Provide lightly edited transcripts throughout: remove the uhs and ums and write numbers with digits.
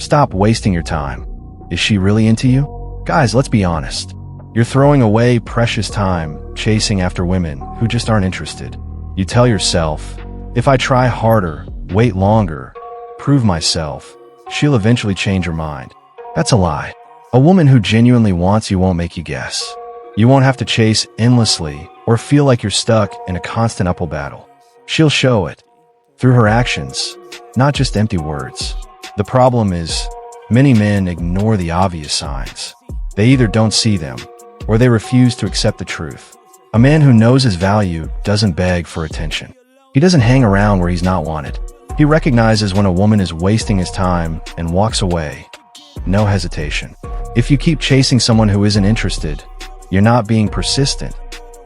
Stop wasting your time. Is she really into you? Guys, let's be honest. You're throwing away precious time chasing after women who just aren't interested. You tell yourself, if I try harder, wait longer, prove myself, she'll eventually change her mind. That's a lie. A woman who genuinely wants you won't make you guess. You won't have to chase endlessly or feel like you're stuck in a constant uphill battle. She'll show it through her actions, not just empty words. The problem is, many men ignore the obvious signs. They either don't see them, or they refuse to accept the truth. A man who knows his value doesn't beg for attention. He doesn't hang around where he's not wanted. He recognizes when a woman is wasting his time and walks away. No hesitation. If you keep chasing someone who isn't interested, you're not being persistent.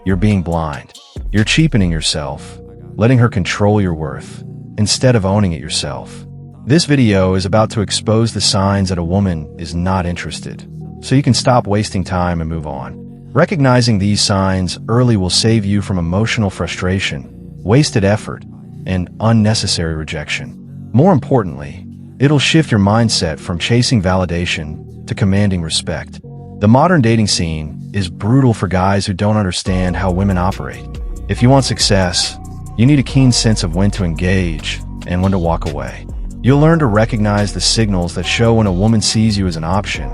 You're being blind. You're cheapening yourself, letting her control your worth, instead of owning it yourself. This video is about to expose the signs that a woman is not interested, so you can stop wasting time and move on. Recognizing these signs early will save you from emotional frustration, wasted effort, and unnecessary rejection. More importantly, it'll shift your mindset from chasing validation to commanding respect. The modern dating scene is brutal for guys who don't understand how women operate. If you want success, you need a keen sense of when to engage and when to walk away. You'll learn to recognize the signals that show when a woman sees you as an option,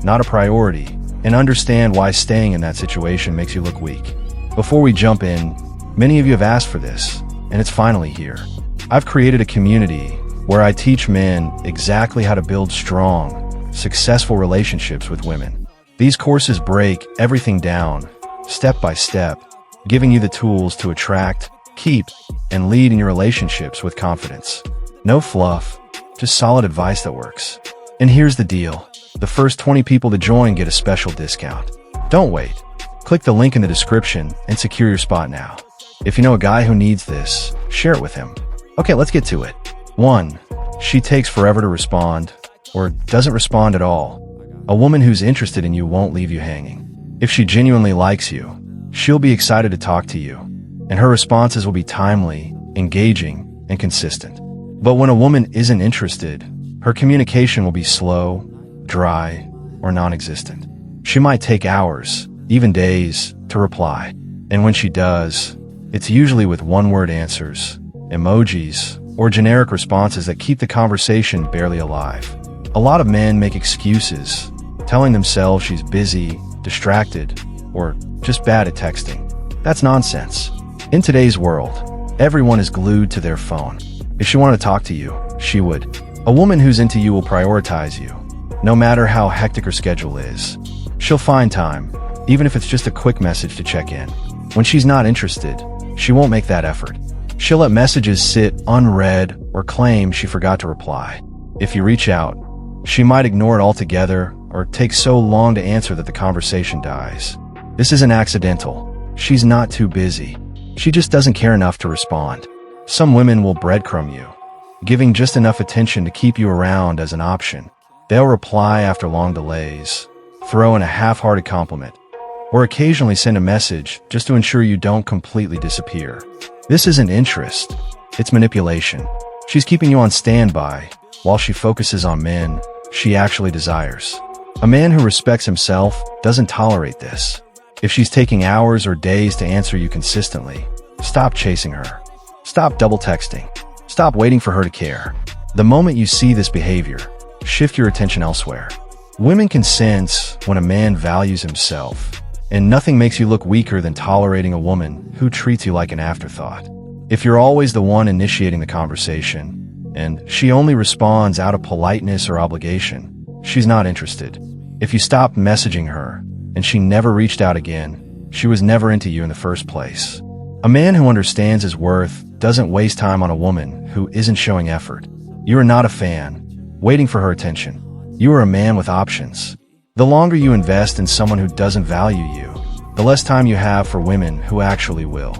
not a priority, and understand why staying in that situation makes you look weak. Before we jump in, many of you have asked for this, and it's finally here. I've created a community where I teach men exactly how to build strong, successful relationships with women. These courses break everything down, step by step, giving you the tools to attract, keep, and lead in your relationships with confidence. No fluff, just solid advice that works. And here's the deal. The first 20 people to join get a special discount. Don't wait. Click the link in the description and secure your spot now. If you know a guy who needs this, share it with him. Okay, let's get to it. 1. She takes forever to respond, or doesn't respond at all. A woman who's interested in you won't leave you hanging. If she genuinely likes you, she'll be excited to talk to you, and her responses will be timely, engaging, and consistent. But when a woman isn't interested, her communication will be slow, dry, or non-existent. She might take hours, even days, to reply. And when she does, it's usually with one-word answers, emojis, or generic responses that keep the conversation barely alive. A lot of men make excuses, telling themselves she's busy, distracted, or just bad at texting. That's nonsense. In today's world, everyone is glued to their phone. If she wanted to talk to you, she would. A woman who's into you will prioritize you, no matter how hectic her schedule is. She'll find time, even if it's just a quick message to check in. When she's not interested, she won't make that effort. She'll let messages sit unread or claim she forgot to reply. If you reach out, she might ignore it altogether or take so long to answer that the conversation dies. This isn't accidental. She's not too busy. She just doesn't care enough to respond. Some women will breadcrumb you, giving just enough attention to keep you around as an option. They'll reply after long delays, throw in a half-hearted compliment, or occasionally send a message just to ensure you don't completely disappear. This isn't interest, it's manipulation. She's keeping you on standby while she focuses on men she actually desires. A man who respects himself doesn't tolerate this. If she's taking hours or days to answer you consistently, stop chasing her. Stop double texting. Stop waiting for her to care. The moment you see this behavior, shift your attention elsewhere. Women can sense when a man values himself, and nothing makes you look weaker than tolerating a woman who treats you like an afterthought. If you're always the one initiating the conversation, and she only responds out of politeness or obligation, she's not interested. If you stopped messaging her, and she never reached out again, she was never into you in the first place. A man who understands his worth doesn't waste time on a woman who isn't showing effort. You are not a fan, waiting for her attention. You are a man with options. The longer you invest in someone who doesn't value you, the less time you have for women who actually will.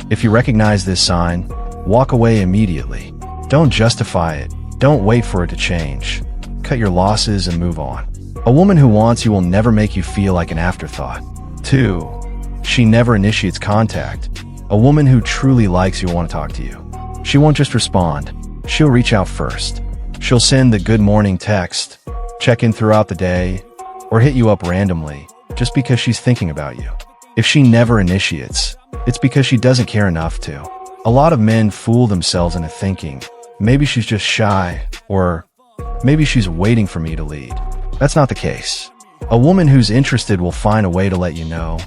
If you recognize this sign, walk away immediately. Don't justify it. Don't wait for it to change. Cut your losses and move on. A woman who wants you will never make you feel like an afterthought. 2. She never initiates contact. A woman who truly likes you will want to talk to you. She won't just respond. She'll reach out first. She'll send the good morning text, check in throughout the day, or hit you up randomly just because she's thinking about you. If she never initiates, it's because she doesn't care enough to. A lot of men fool themselves into thinking, maybe she's just shy, or maybe she's waiting for me to lead. That's not the case. A woman who's interested will find a way to let you know,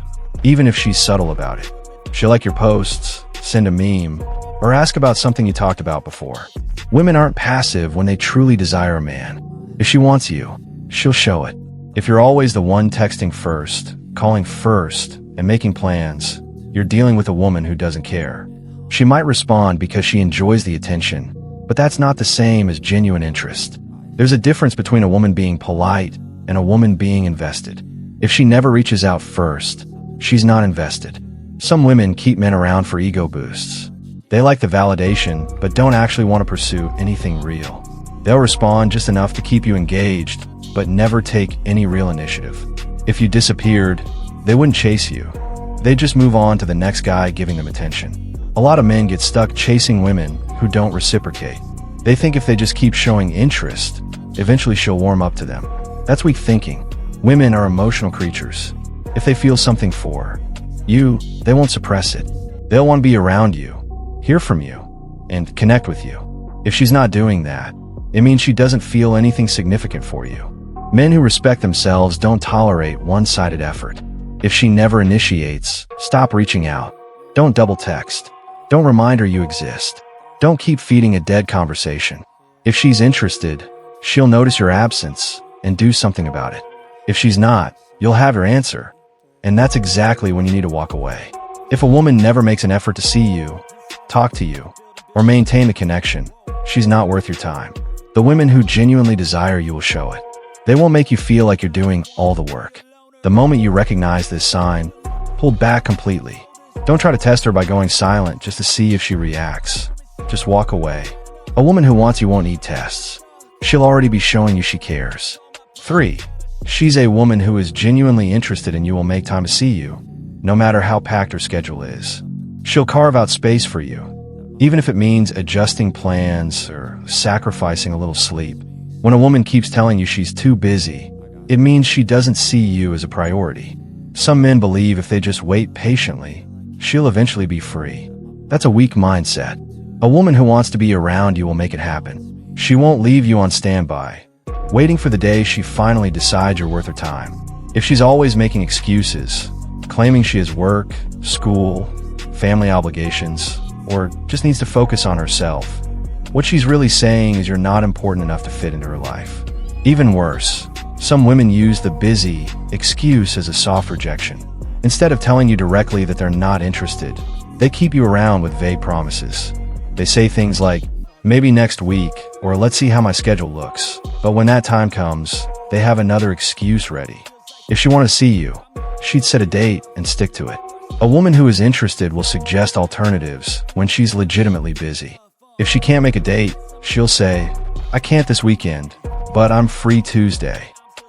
even if she's subtle about it. She'll like your posts, send a meme, or ask about something you talked about before. Women aren't passive when they truly desire a man. If she wants you, she'll show it. If you're always the one texting first, calling first, and making plans, you're dealing with a woman who doesn't care. She might respond because she enjoys the attention, but that's not the same as genuine interest. There's a difference between a woman being polite and a woman being invested. If she never reaches out first, she's not invested. Some women keep men around for ego boosts. They like the validation, but don't actually want to pursue anything real. They'll respond just enough to keep you engaged, but never take any real initiative. If you disappeared, they wouldn't chase you. They'd just move on to the next guy giving them attention. A lot of men get stuck chasing women who don't reciprocate. They think if they just keep showing interest, eventually she'll warm up to them. That's weak thinking. Women are emotional creatures. If they feel something for you, they won't suppress it. They'll want to be around you, hear from you, and connect with you. If she's not doing that, it means she doesn't feel anything significant for you. Men who respect themselves don't tolerate one-sided effort. If she never initiates, stop reaching out. Don't double text. Don't remind her you exist. Don't keep feeding a dead conversation. If she's interested, she'll notice your absence and do something about it. If she's not, you'll have your answer. And that's exactly when you need to walk away. If a woman never makes an effort to see you, talk to you, or maintain the connection, she's not worth your time. The women who genuinely desire you will show it. They won't make you feel like you're doing all the work. The moment you recognize this sign, pull back completely. Don't try to test her by going silent just to see if she reacts. Just walk away. A woman who wants you won't need tests. She'll already be showing you she cares. 3. She's a woman who is genuinely interested in you will make time to see you, no matter how packed her schedule is. She'll carve out space for you, even if it means adjusting plans or sacrificing a little sleep. When a woman keeps telling you she's too busy, it means she doesn't see you as a priority. Some men believe if they just wait patiently, she'll eventually be free. That's a weak mindset. A woman who wants to be around you will make it happen. She won't leave you on standby, waiting for the day she finally decides you're worth her time. If she's always making excuses, claiming she has work, school, family obligations, or just needs to focus on herself, what she's really saying is you're not important enough to fit into her life. Even worse, some women use the busy excuse as a soft rejection. Instead of telling you directly that they're not interested, they keep you around with vague promises. They say things like, maybe next week, or let's see how my schedule looks. But when that time comes, they have another excuse ready. If she wanted to see you, she'd set a date and stick to it. A woman who is interested will suggest alternatives when she's legitimately busy. If she can't make a date, she'll say, I can't this weekend, but I'm free Tuesday.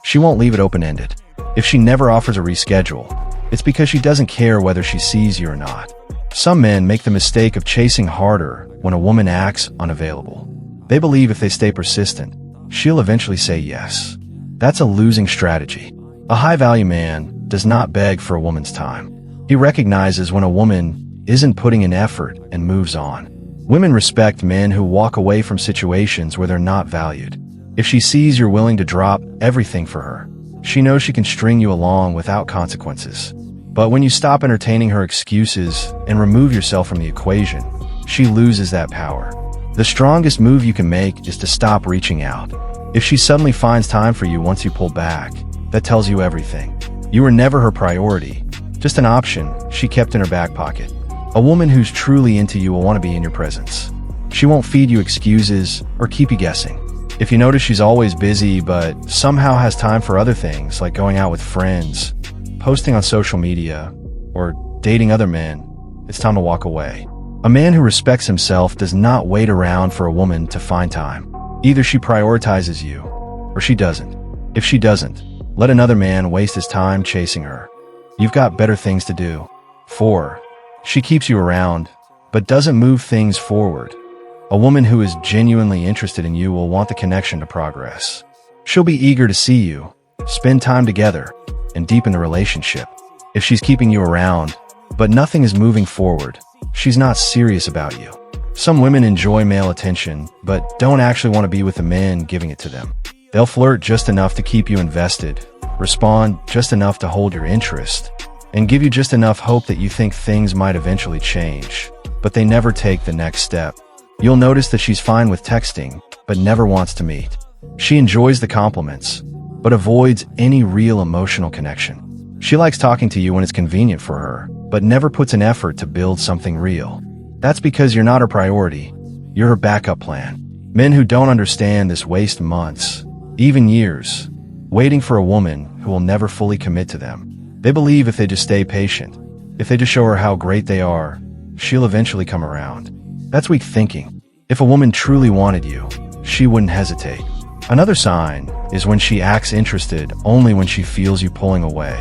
She won't leave it open-ended. If she never offers a reschedule, it's because she doesn't care whether she sees you or not. Some men make the mistake of chasing harder when a woman acts unavailable. They believe if they stay persistent, she'll eventually say yes. That's a losing strategy. A high-value man does not beg for a woman's time. He recognizes when a woman isn't putting in effort and moves on. Women respect men who walk away from situations where they're not valued. If she sees you're willing to drop everything for her, she knows she can string you along without consequences. But when you stop entertaining her excuses and remove yourself from the equation, she loses that power. The strongest move you can make is to stop reaching out. If she suddenly finds time for you once you pull back, that tells you everything. You were never her priority, just an option she kept in her back pocket. A woman who's truly into you will want to be in your presence. She won't feed you excuses or keep you guessing. If you notice she's always busy but somehow has time for other things like going out with friends, posting on social media, or dating other men, it's time to walk away. A man who respects himself does not wait around for a woman to find time. Either she prioritizes you, or she doesn't. If she doesn't, let another man waste his time chasing her. You've got better things to do. 4. She keeps you around, but doesn't move things forward. A A woman who is genuinely interested in you will want the connection to progress. She'll be eager to see you, spend time together, and deepen the relationship. If she's keeping you around, but nothing is moving forward, she's not serious about you. Some women enjoy male attention, but don't actually want to be with the man giving it to them. They'll flirt just enough to keep you invested, respond just enough to hold your interest, and give you just enough hope that you think things might eventually change, but they never take the next step. You'll notice that she's fine with texting, but never wants to meet. She enjoys the compliments, but avoids any real emotional connection. She likes talking to you when it's convenient for her, but never puts an effort to build something real. That's because you're not her priority. You're her backup plan. Men who don't understand this waste months, even years, waiting for a woman who will never fully commit to them. They believe if they just stay patient, if they just show her how great they are, she'll eventually come around. That's weak thinking. If a woman truly wanted you, she wouldn't hesitate. Another sign is when she acts interested only when she feels you pulling away.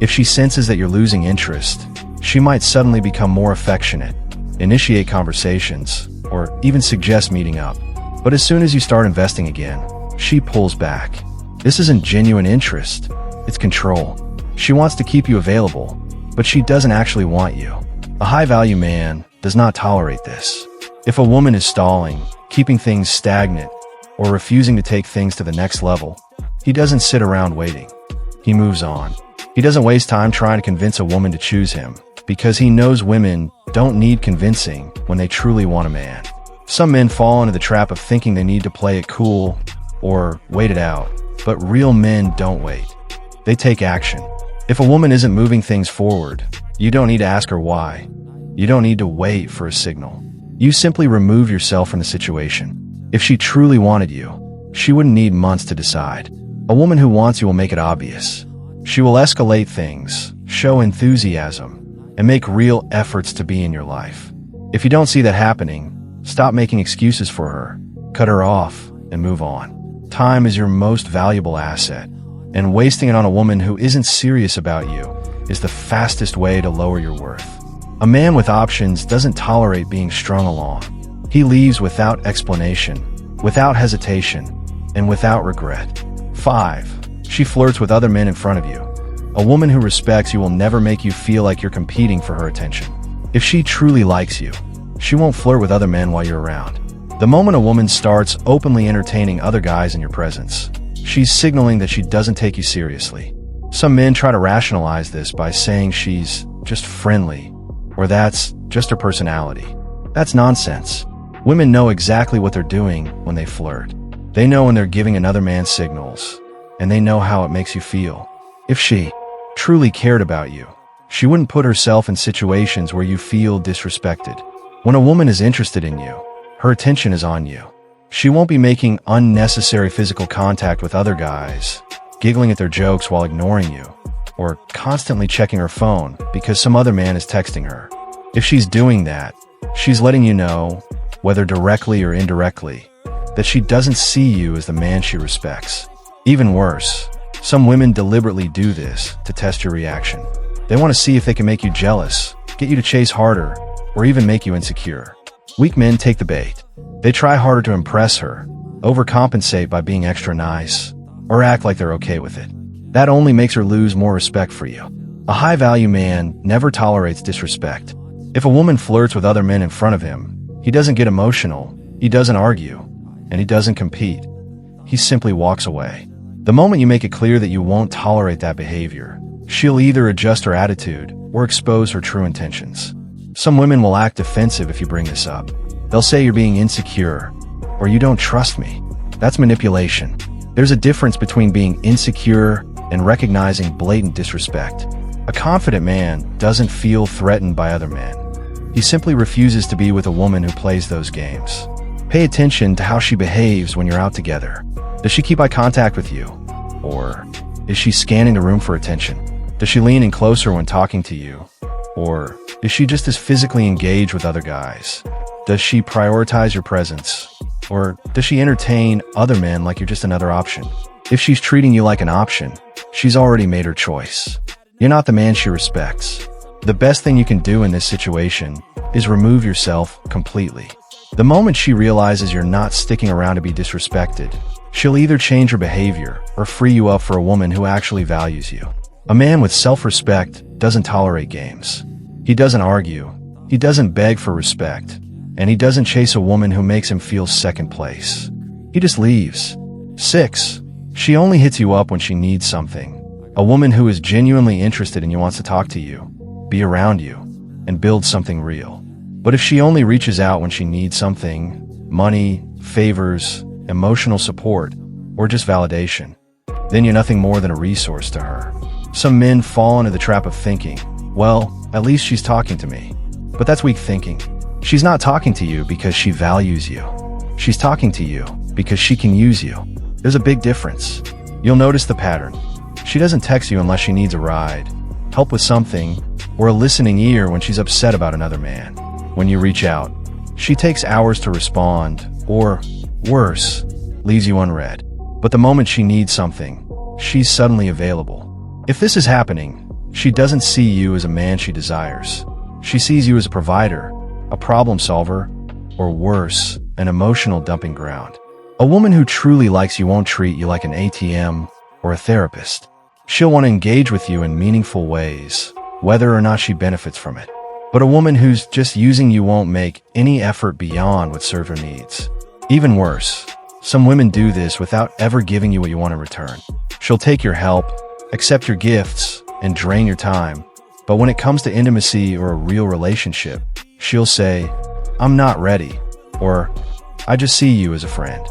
If she senses that you're losing interest, she might suddenly become more affectionate, initiate conversations, or even suggest meeting up. But as soon as you start investing again, she pulls back. This isn't genuine interest, it's control. She wants to keep you available, but she doesn't actually want you. A high-value man does not tolerate this. If a woman is stalling, keeping things stagnant, or refusing to take things to the next level, he doesn't sit around waiting. He moves on. He doesn't waste time trying to convince a woman to choose him, because he knows women don't need convincing when they truly want a man. Some men fall into the trap of thinking they need to play it cool or wait it out, but real men don't wait. They take action. If a woman isn't moving things forward, you don't need to ask her why. You don't need to wait for a signal. You simply remove yourself from the situation. If she truly wanted you, she wouldn't need months to decide. A woman who wants you will make it obvious. She will escalate things, show enthusiasm, and make real efforts to be in your life. If you don't see that happening, stop making excuses for her, cut her off, and move on. Time is your most valuable asset, and wasting it on a woman who isn't serious about you is the fastest way to lower your worth. A man with options doesn't tolerate being strung along. He leaves without explanation, without hesitation, and without regret. 5. She flirts with other men in front of you. A woman who respects you will never make you feel like you're competing for her attention. If she truly likes you, she won't flirt with other men while you're around. The moment a woman starts openly entertaining other guys in your presence, she's signaling that she doesn't take you seriously. Some men try to rationalize this by saying she's just friendly, or that's just her personality. That's nonsense. Women know exactly what they're doing when they flirt. They know when they're giving another man signals, and they know how it makes you feel. If she truly cared about you, she wouldn't put herself in situations where you feel disrespected. When a woman is interested in you, her attention is on you. She won't be making unnecessary physical contact with other guys, giggling at their jokes while ignoring you, or constantly checking her phone because some other man is texting her. If she's doing that, she's letting you know, whether directly or indirectly, that she doesn't see you as the man she respects. Even worse, some women deliberately do this to test your reaction. They want to see if they can make you jealous, get you to chase harder, or even make you insecure. Weak men take the bait. They try harder to impress her, overcompensate by being extra nice, or act like they're okay with it. That only makes her lose more respect for you. A high-value man never tolerates disrespect. If a woman flirts with other men in front of him, he doesn't get emotional, he doesn't argue, and he doesn't compete. He simply walks away. The moment you make it clear that you won't tolerate that behavior, she'll either adjust her attitude or expose her true intentions. Some women will act defensive if you bring this up. They'll say you're being insecure, or you don't trust me. That's manipulation. There's a difference between being insecure and recognizing blatant disrespect. A confident man doesn't feel threatened by other men. He simply refuses to be with a woman who plays those games. Pay attention to how she behaves when you're out together. Does she keep eye contact with you? Or is she scanning the room for attention? Does she lean in closer when talking to you? Or is she just as physically engaged with other guys? Does she prioritize your presence? Or does she entertain other men like you're just another option? If she's treating you like an option, she's already made her choice. You're not the man she respects. The best thing you can do in this situation is remove yourself completely. The moment she realizes you're not sticking around to be disrespected, she'll either change her behavior or free you up for a woman who actually values you. A man with self-respect doesn't tolerate games. He doesn't argue, he doesn't beg for respect, and he doesn't chase a woman who makes him feel second place. He just leaves. 6. She only hits you up when she needs something. A woman who is genuinely interested in you wants to talk to you, be around you, and build something real. But if she only reaches out when she needs something, money, favors, emotional support, or just validation, then you're nothing more than a resource to her. Some men fall into the trap of thinking, well, at least she's talking to me. But that's weak thinking. She's not talking to you because she values you. She's talking to you because she can use you. There's a big difference. You'll notice the pattern. She doesn't text you unless she needs a ride, help with something, or a listening ear when she's upset about another man. When you reach out, she takes hours to respond, or, worse, leaves you unread. But the moment she needs something, she's suddenly available. If this is happening, she doesn't see you as a man she desires. She sees you as a provider, a problem solver, or worse, an emotional dumping ground. A woman who truly likes you won't treat you like an ATM or a therapist. She'll want to engage with you in meaningful ways, whether or not she benefits from it. But a woman who's just using you won't make any effort beyond what serves her needs. Even worse, some women do this without ever giving you what you want in return. She'll take your help, accept your gifts, and drain your time. But when it comes to intimacy or a real relationship, she'll say, I'm not ready, or I just see you as a friend.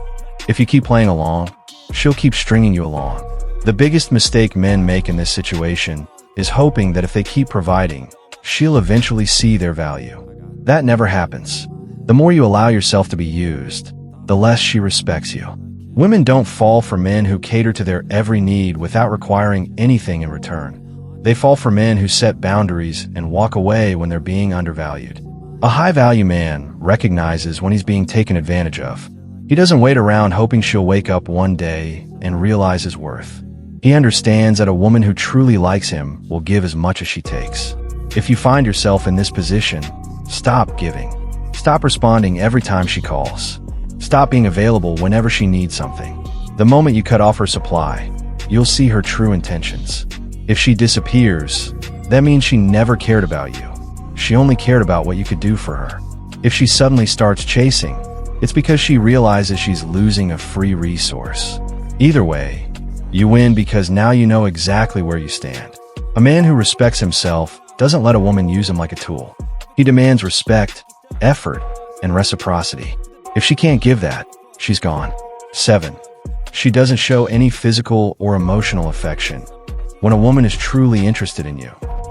If you keep playing along, she'll keep stringing you along. The biggest mistake men make in this situation is hoping that if they keep providing, she'll eventually see their value. That never happens. The more you allow yourself to be used, the less she respects you. Women don't fall for men who cater to their every need without requiring anything in return. They fall for men who set boundaries and walk away when they're being undervalued. A high-value man recognizes when he's being taken advantage of. He doesn't wait around hoping she'll wake up one day and realize his worth. He understands that a woman who truly likes him will give as much as she takes. If you find yourself in this position, stop giving. Stop responding every time she calls. Stop being available whenever she needs something. The moment you cut off her supply, you'll see her true intentions. If she disappears, that means she never cared about you. She only cared about what you could do for her. If she suddenly starts chasing, it's because she realizes she's losing a free resource. Either way, you win because now you know exactly where you stand. A man who respects himself doesn't let a woman use him like a tool. He demands respect, effort, and reciprocity. If she can't give that, she's gone. 7. She doesn't show any physical or emotional affection. When a woman is truly interested in you,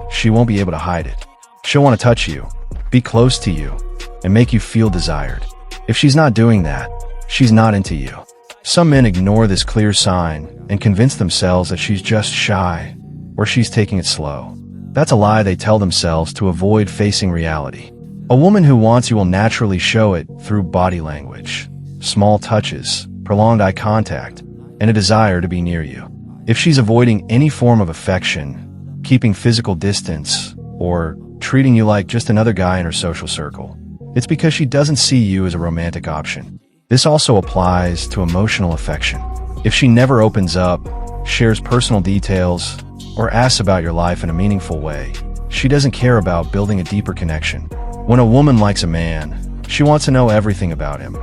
she won't be able to hide it. She'll want to touch you, be close to you, and make you feel desired. If she's not doing that, she's not into you. Some men ignore this clear sign and convince themselves that she's just shy or she's taking it slow. That's a lie they tell themselves to avoid facing reality. A woman who wants you will naturally show it through body language, small touches, prolonged eye contact, and a desire to be near you. If she's avoiding any form of affection, keeping physical distance, or treating you like just another guy in her social circle, it's because she doesn't see you as a romantic option. This also applies to emotional affection. If she never opens up, shares personal details, or asks about your life in a meaningful way, she doesn't care about building a deeper connection. When a woman likes a man, she wants to know everything about him.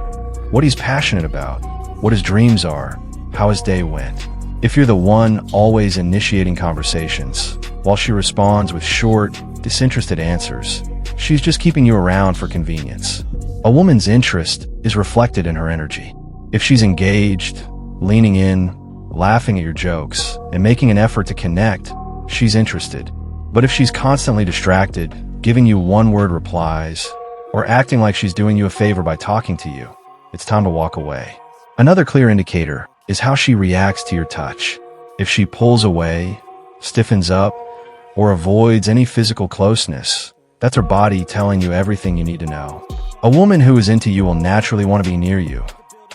What he's passionate about, what his dreams are, how his day went. If you're the one always initiating conversations, while she responds with short, disinterested answers, she's just keeping you around for convenience. A woman's interest is reflected in her energy. If she's engaged, leaning in, laughing at your jokes, and making an effort to connect, she's interested. But if she's constantly distracted, giving you one-word replies, or acting like she's doing you a favor by talking to you, it's time to walk away. Another clear indicator is how she reacts to your touch. If she pulls away, stiffens up, or avoids any physical closeness, that's her body telling you everything you need to know. A woman who is into you will naturally want to be near you,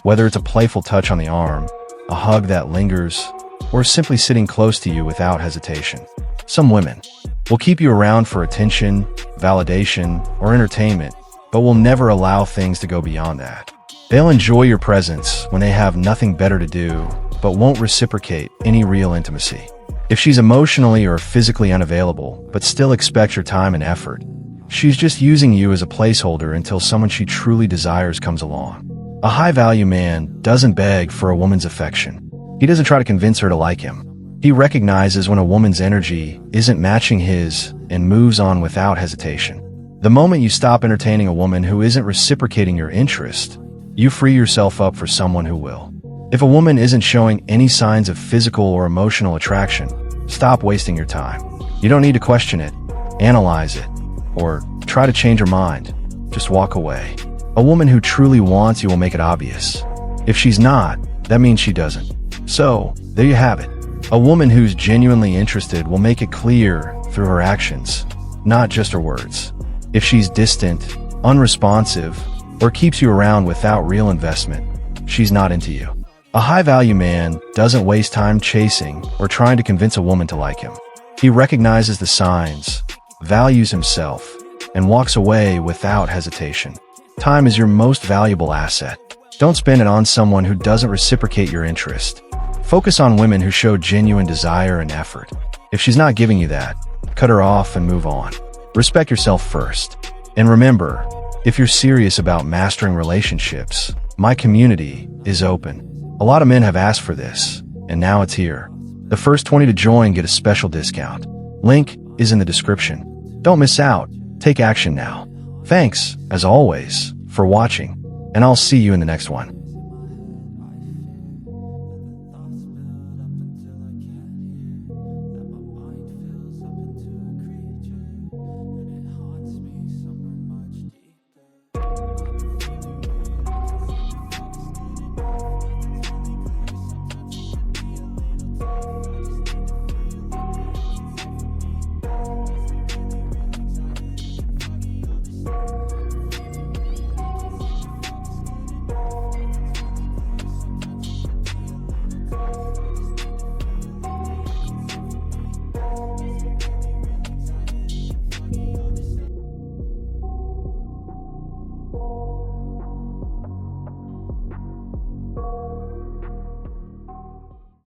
whether it's a playful touch on the arm, a hug that lingers, or simply sitting close to you without hesitation. Some women will keep you around for attention, validation, or entertainment, but will never allow things to go beyond that. They'll enjoy your presence when they have nothing better to do, but won't reciprocate any real intimacy. If she's emotionally or physically unavailable, but still expects your time and effort, she's just using you as a placeholder until someone she truly desires comes along. A high-value man doesn't beg for a woman's affection. He doesn't try to convince her to like him. He recognizes when a woman's energy isn't matching his and moves on without hesitation. The moment you stop entertaining a woman who isn't reciprocating your interest, you free yourself up for someone who will. If a woman isn't showing any signs of physical or emotional attraction, stop wasting your time. You don't need to question it, analyze it, or try to change her mind. Just walk away. A woman who truly wants you will make it obvious. If she's not, that means she doesn't. So, there you have it. A woman who's genuinely interested will make it clear through her actions, not just her words. If she's distant, unresponsive, or keeps you around without real investment, she's not into you. A high-value man doesn't waste time chasing or trying to convince a woman to like him. He recognizes the signs, values himself, and walks away without hesitation. Time is your most valuable asset. Don't spend it on someone who doesn't reciprocate your interest. Focus on women who show genuine desire and effort. If she's not giving you that, cut her off and move on. Respect yourself first. And remember, if you're serious about mastering relationships, my community is open. A lot of men have asked for this, and now it's here. The first 20 to join get a special discount. Link is in the description. Don't miss out. Take action now. Thanks, as always, for watching, and I'll see you in the next one.